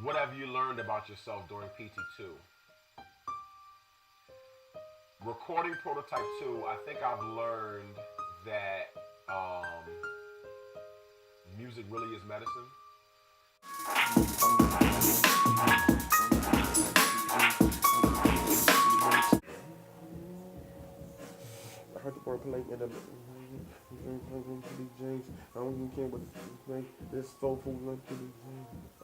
What have you learned about yourself during PT2? Recording Prototype 2, I think I've learned that music really is medicine. I heard the boy playing in the James. I don't even care what this soulful like to be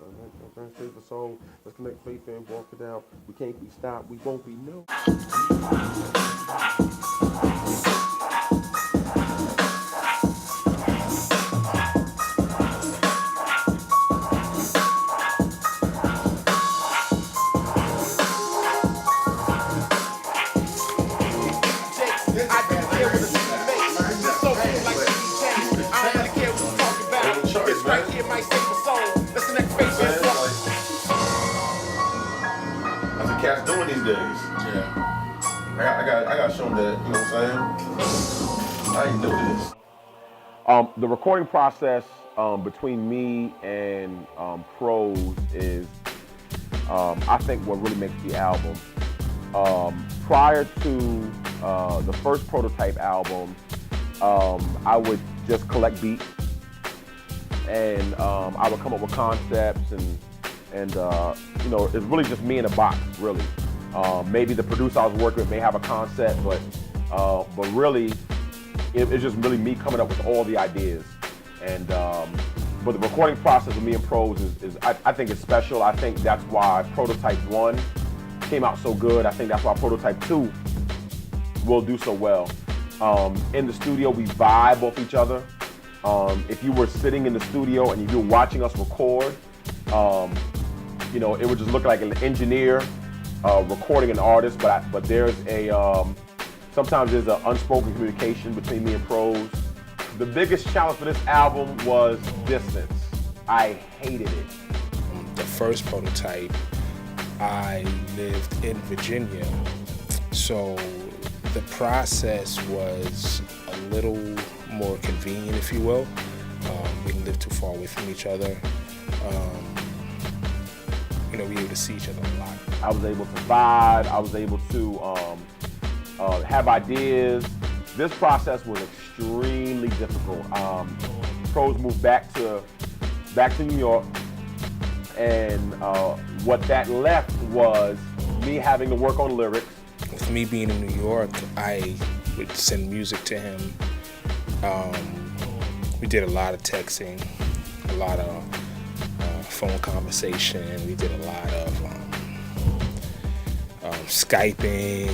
I'm trying to save the soul. Let's connect faith and walk it out. We can't be stopped. We won't be no. That's what cats doing these days. Yeah. I got shown that, you know what I'm saying? I ain't know this. The recording process between me and Prose is, I think, what really makes the album. Prior to the first Prototype album, I would just collect beats, and I would come up with concepts, and you know, it's really just me in a box, really. Maybe the producer I was working with may have a concept, but really, it's just really me coming up with all the ideas. And but the recording process with me and Prose is I think it's special. I think that's why Prototype 1 came out so good. I think that's why Prototype 2 will do so well. In the studio, we vibe off each other. If you were sitting in the studio and you were watching us record, you know, it would just look like an engineer recording an artist, but there's a sometimes there's an unspoken communication between me and Prose. The biggest challenge for this album was distance. I hated it. The first Prototype, I lived in Virginia, so the process was a little more convenient, if you will. We didn't live too far away from each other. You know, we were able to see each other a lot. I was able to vibe. I was able to have ideas. This process was extremely difficult. Prose moved back to New York, and what that left was me having to work on lyrics. With me being in New York, I would send music to him. We did a lot of texting, a lot of phone conversation. We did a lot of Skyping.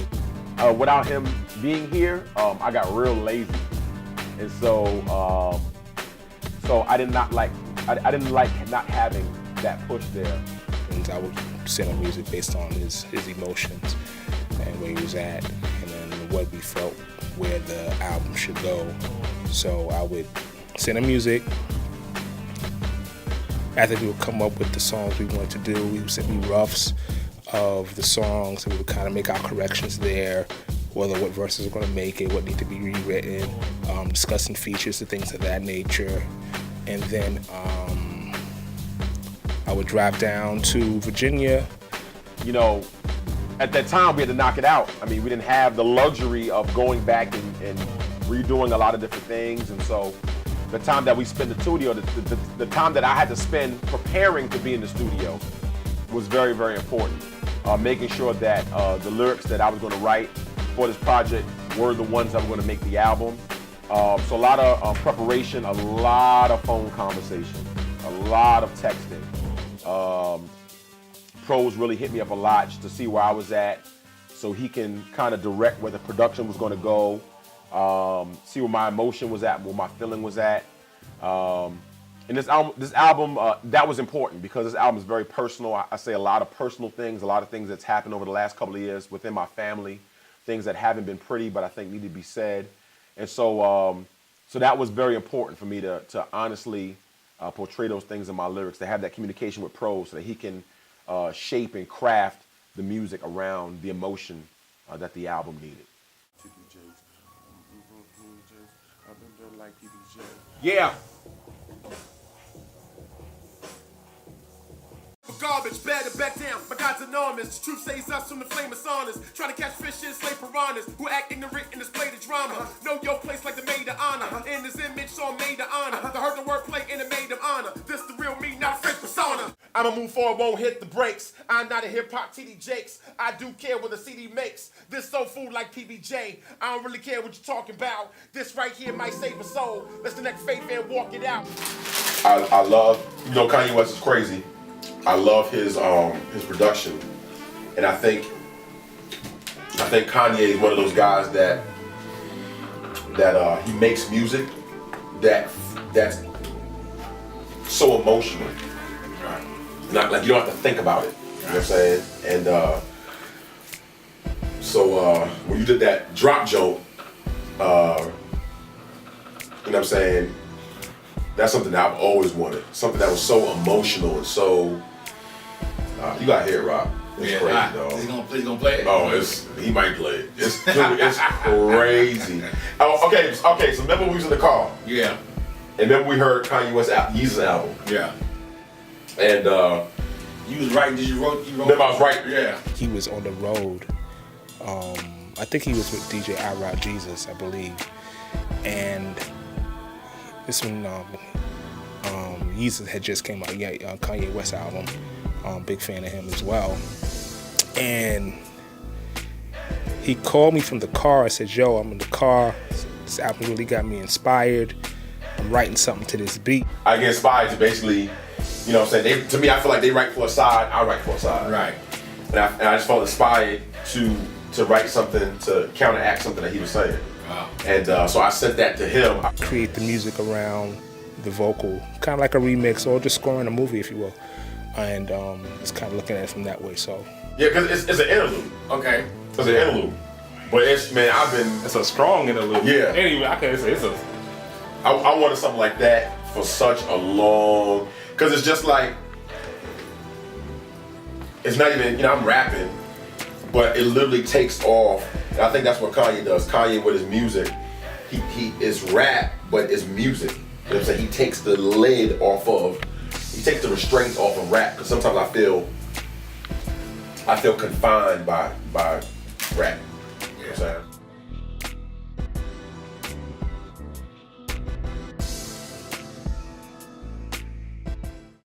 Without him being here, I got real lazy, and so I didn't like not having that push there. And I would send him music based on his emotions and where he was at, and then what we felt where the album should go. So I would send him music. After we would come up with the songs we wanted to do, he would send me roughs of the songs, and we would kind of make our corrections there, whether what verses are going to make it, what need to be rewritten, discussing features and things of that nature. And then I would drive down to Virginia. You know, at that time we had to knock it out. I mean, we didn't have the luxury of going back and redoing a lot of different things, and so the time that we spent in the studio, the time that I had to spend preparing to be in the studio was very, very important. Making sure that the lyrics that I was going to write for this project were the ones that were going to make the album. So a lot of preparation, a lot of phone conversation, a lot of texting. Prose really hit me up a lot just to see where I was at, so he can kind of direct where the production was going to go, see where my emotion was at, where my feeling was at. And this album, that was important because this album is very personal. I say a lot of personal things, a lot of things that's happened over the last couple of years within my family, things that haven't been pretty but I think need to be said. And so that was very important for me to honestly portray those things in my lyrics, to have that communication with Prose so that he can shape and craft the music around the emotion that the album needed. Yeah. garbage, better bet down. My God's enormous. The truth saves us from the flame of saunas. Trying to catch fish and slay piranhas who act ignorant and display the drama. Know your place like the maid of honor. In this image, so I'm made of honor. The heard the wordplay and it made of honor. This the real me, not fake persona. I'ma move forward, won't hit the brakes. I'm not a hip hop TD Jakes. I do care what the CD makes. This soul food like PBJ. I don't really care what you're talking about. This right here might save a soul. Let's connect faith and walk it out. I love, Kanye West is crazy. I love his production, and I think Kanye is one of those guys that he makes music that's so emotional. Not like you don't have to think about it. You know what I'm saying? And so when you did that drop joke, you know what I'm saying? That's something that I've always wanted. Something that was so emotional and so. You gotta hear it, Rob. It's crazy, dog. He's gonna play it. Oh, he might play it. It's crazy. Oh, okay. So remember we was in the car. Yeah. And remember we heard Kanye West Yeezus album. Yeah. And you was writing. You wrote. Remember I was writing. Yeah. He was on the road. I think he was with DJ I Rock Jesus, I believe. And this when Yeezus had just came out. Yeah, Kanye West album. Big fan of him as well. And he called me from the car. I said, yo, I'm in the car. This album really got me inspired. I'm writing something to this beat. I get inspired to basically, you know what I'm saying? To me, I feel like they write for a side, I write for a side. Right. And I just felt inspired to write something to counteract something that he was saying. Wow. And so I sent that to him. Create the music around the vocal, kind of like a remix or just scoring a movie, if you will. And it's kind of looking at it from that way. So yeah, because it's an interlude. Okay. It's an interlude. But it's It's a strong interlude. Yeah. Anyway, I can't say it's a. I wanted something like that for such a long, because it's just like, it's not even, I'm rapping, but it literally takes off. And I think that's what Kanye does. Kanye with his music, he is rap, but it's music. You know what I'm saying? He takes the lid off of, he takes the restraints off of rap, because sometimes I feel confined by rap. You know what I'm saying?